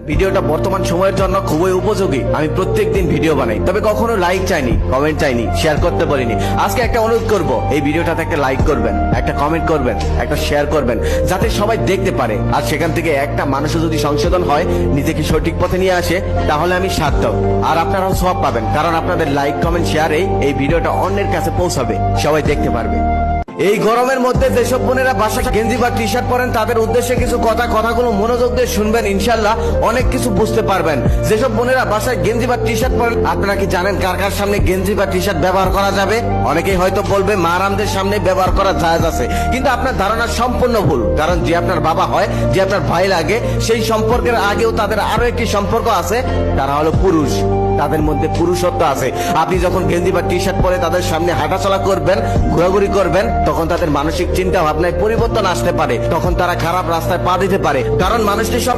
ভিডিওটা বর্তমান সময়ের জন্য খুবই উপযোগী। আমি প্রত্যেকদিন ভিডিও বানাই, তবে কখনো লাইক চাইনি, কমেন্ট চাইনি, শেয়ার করতে বলিনি। আজকে একটা অনুরোধ করব, এই ভিডিওটাতে একটা লাইক করবেন, একটা কমেন্ট করবেন, একটা শেয়ার করবেন, যাতে সবাই দেখতে পারে। আর সেখান থেকে একটা মানুষও যদি সংশোধন হয়, নিজেকে সঠিক পথে নিয়ে আসে, তাহলে আমি সার্থক। আর আপনারাও সওয়াব পাবেন, কারণ আপনাদের লাইক কমেন্ট শেয়ারেই এই ভিডিওটা অন্যের কাছে পৌঁছাবে, সবাই দেখতে পারবে। এই গরমের মধ্যে যেসব বোনেরা বাসা গেঞ্জি বা টি শার্ট পরেন, তাদের উদ্দেশ্যে কিছু কথাগুলো মনোযোগ দিয়ে শুনবেন, ইনশাল্লাহ অনেক কিছু বুঝতে পারবেন। যেসব বোনেরা বাসায় গেঞ্জি বা টি শার্ট পরেন, আপনারা কি জানেন কার কার সামনে গেঞ্জি বা টি শার্ট ব্যবহার করা যাবে? অনেকেই হয়তো বলবে মারামদের সামনে ব্যবহার করা জায়েজ আছে, কিন্তু আপনার ধারণা সম্পূর্ণ ভুল। কারণ যে আপনার বাবা হয়, যে আপনার ভাই লাগে, সেই সম্পর্কের আগেও তাদের আরো একটি সম্পর্ক আছে, তারা হলো পুরুষ। তাদের মধ্যে পুরুষত্ব আছে। আপনি যখন গেঞ্জি বা টি শার্ট পরে তাদের সামনে হাঁটাচলা করবেন, ঘোরাঘুরি করবেন, তখন তাদের মানসিক চিন্তা ভাবনায় পরিবর্তন আসতে পারে। তখন তারা খারাপ রাস্তায় পা দিতে পারে, কারণ মানুষটি সব